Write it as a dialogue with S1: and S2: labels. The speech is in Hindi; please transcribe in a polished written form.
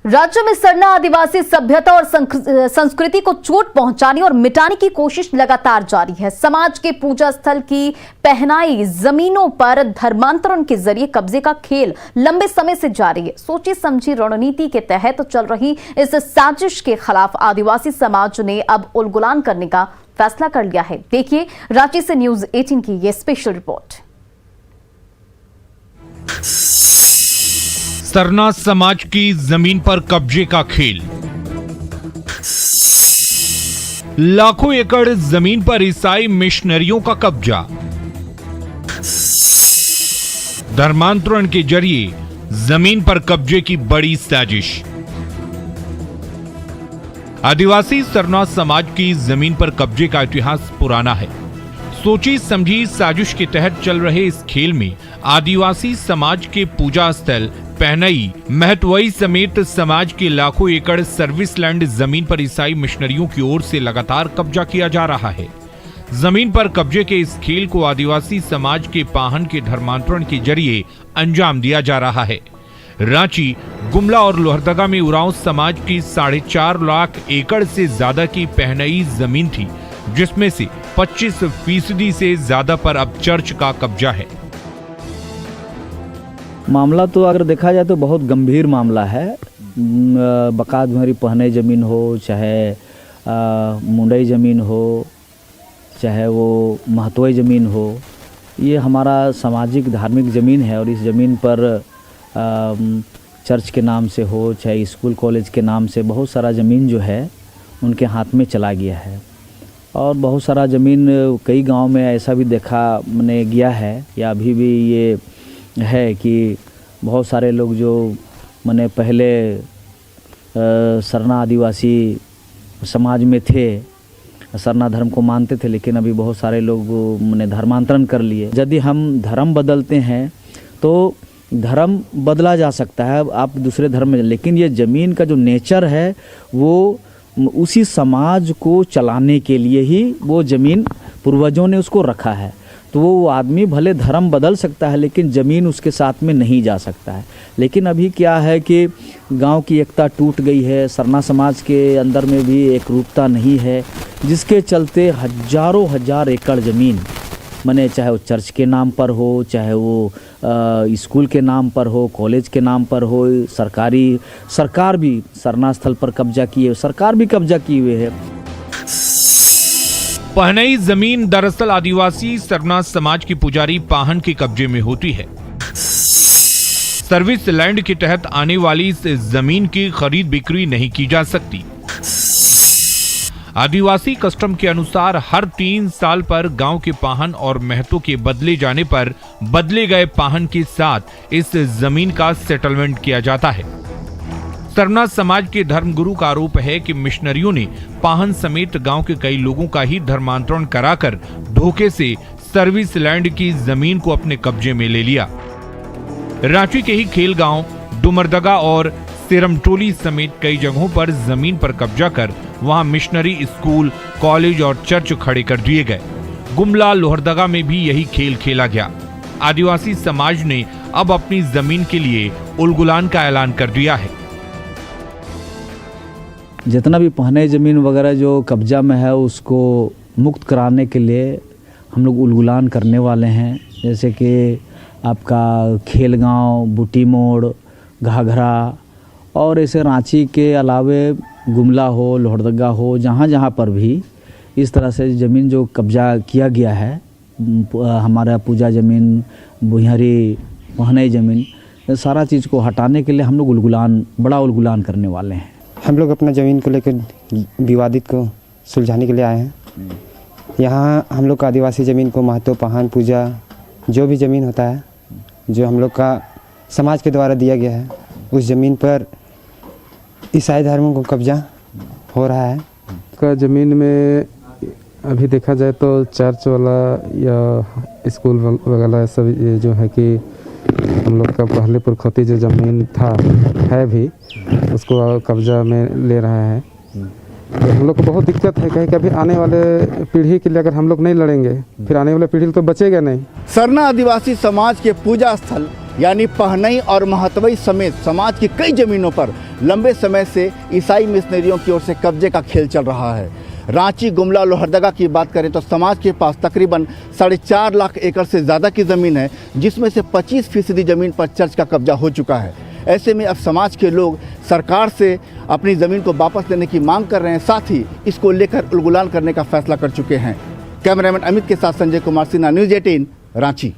S1: राज्य में सरना आदिवासी सभ्यता और संस्कृति को चोट पहुंचाने और मिटाने की कोशिश लगातार जारी है। समाज के पूजा स्थल की पहनाई जमीनों पर धर्मांतरण के जरिए कब्जे का खेल लंबे समय से जारी है। सोची समझी रणनीति के तहत चल रही इस साजिश के खिलाफ आदिवासी समाज ने अब उलगुलान करने का फैसला कर लिया है। देखिए रांची से न्यूज़ 18 की ये स्पेशल रिपोर्ट।
S2: सरना समाज की जमीन पर कब्जे का खेल। लाखों एकड़ जमीन पर ईसाई मिशनरियों का कब्जा। धर्मांतरण के जरिए जमीन पर कब्जे की बड़ी साजिश। आदिवासी सरना समाज की जमीन पर कब्जे का इतिहास पुराना है। सोची समझी साजिश के तहत चल रहे इस खेल में आदिवासी समाज के पूजा स्थल पहनई महतवई समेत समाज के लाखों एकड़ सर्विस लैंड जमीन पर ईसाई मिशनरियों की ओर से लगातार कब्जा किया जा रहा है। जमीन पर कब्जे के इस खेल को आदिवासी समाज के पाहन के धर्मांतरण के जरिए अंजाम दिया जा रहा है। रांची, गुमला और लोहरदगा में उरांव समाज की 4.5 लाख एकड़ से ज्यादा की पहनई जमीन थी, जिसमें से 25% से ज्यादा पर अब चर्च का कब्जा है।
S3: मामला तो अगर देखा जाए तो बहुत गंभीर मामला है। बकात भरी पहने ज़मीन हो, चाहे मुंडई ज़मीन हो, चाहे वो महतोई ज़मीन हो, ये हमारा सामाजिक धार्मिक ज़मीन है और इस ज़मीन पर चर्च के नाम से हो, चाहे स्कूल कॉलेज के नाम से बहुत सारा ज़मीन जो है उनके हाथ में चला गया है। और बहुत सारा ज़मीन कई गांव में ऐसा भी देखा मैंने गया है या अभी भी ये है कि बहुत सारे लोग जो मैंने पहले सरना आदिवासी समाज में थे, सरना धर्म को मानते थे, लेकिन अभी बहुत सारे लोग मैंने धर्मांतरण कर लिए। यदि हम धर्म बदलते हैं तो धर्म बदला जा सकता है, आप दूसरे धर्म में, लेकिन ये ज़मीन का जो नेचर है वो उसी समाज को चलाने के लिए ही वो ज़मीन पूर्वजों ने उसको रखा है। तो वो आदमी भले धर्म बदल सकता है लेकिन ज़मीन उसके साथ में नहीं जा सकता है। लेकिन अभी क्या है कि गांव की एकता टूट गई है, सरना समाज के अंदर में भी एक रूपता नहीं है, जिसके चलते हजारों हजार एकड़ ज़मीन माने चाहे वो चर्च के नाम पर हो, चाहे वो स्कूल के नाम पर हो, कॉलेज के नाम पर हो, सरकार भी सरना स्थल पर कब्जा किए, सरकार भी कब्जा किए हुए है।
S2: पहनई जमीन दरअसल आदिवासी सरना समाज की पुजारी पाहन के कब्जे में होती है। सर्विस लैंड के तहत आने वाली इस जमीन की खरीद बिक्री नहीं की जा सकती। आदिवासी कस्टम के अनुसार हर 3 साल पर गांव के पाहन और महतों के बदले जाने पर बदले गए पाहन के साथ इस जमीन का सेटलमेंट किया जाता है। सरना समाज के धर्मगुरु का आरोप है कि मिशनरियों ने पाहन समेत गांव के कई लोगों का ही धर्मांतरण कराकर धोखे से सर्विस लैंड की जमीन को अपने कब्जे में ले लिया। रांची के ही खेल गांव, डुमरदगा और सिरमटोली समेत कई जगहों पर जमीन पर कब्जा कर वहां मिशनरी स्कूल, कॉलेज और चर्च खड़े कर दिए गए। गुमला, लोहरदगा में भी यही खेल खेला गया। आदिवासी समाज ने अब अपनी जमीन के लिए उलगुलान का ऐलान कर दिया है।
S3: जितना भी पहने ज़मीन वगैरह जो कब्जा में है उसको मुक्त कराने के लिए हम लोग उलगुलान करने वाले हैं। जैसे कि आपका खेल गांव, बूटी मोड़, घाघरा और ऐसे रांची के अलावे गुमला हो, लोहरदगा हो, जहाँ जहाँ पर भी इस तरह से ज़मीन जो कब्जा किया गया है, हमारा पूजा ज़मीन, बुहरी पहने ज़मीन, सारा चीज़ को हटाने के लिए हम लोग बड़ा उलगुलान करने वाले हैं।
S4: हम लोग अपना ज़मीन को लेकर विवादित को सुलझाने के लिए आए हैं। यहाँ हम लोग का आदिवासी ज़मीन को महत्व, पाहन, पूजा जो भी ज़मीन होता है जो हम लोग का समाज के द्वारा दिया गया है, उस ज़मीन पर ईसाई धर्म को कब्जा हो रहा है।
S5: का ज़मीन में अभी देखा जाए तो चर्च वाला या स्कूल वगैरह सब ये जो है कि हम लोग का पहले पुरखौती जो ज़मीन था है भी उसको कब्जा में ले रहा है। तो हम लोग को बहुत दिक्कत है, कहीं कभी आने वाले पीढ़ी के लिए अगर हम लोग नहीं लड़ेंगे फिर आने वाले पीढ़ी तो बचेगा नहीं।
S6: सरना आदिवासी समाज के पूजा स्थल यानी पहनई और महतवई समेत समाज की कई जमीनों पर लंबे समय से ईसाई मिशनरियों की ओर से कब्जे का खेल चल रहा है। रांची, गुमला, लोहरदगा की बात करें तो समाज के पास तकरीबन 4.5 लाख एकड़ से ज़्यादा की ज़मीन है, जिसमें से 25% ज़मीन पर चर्च का कब्जा हो चुका है। ऐसे में अब समाज के लोग सरकार से अपनी ज़मीन को वापस लेने की मांग कर रहे हैं, साथ ही इसको लेकर उलगुलान करने का फैसला कर चुके हैं। कैमरामैन अमित के साथ संजय कुमार सिन्हा, न्यूज़ 18, रांची।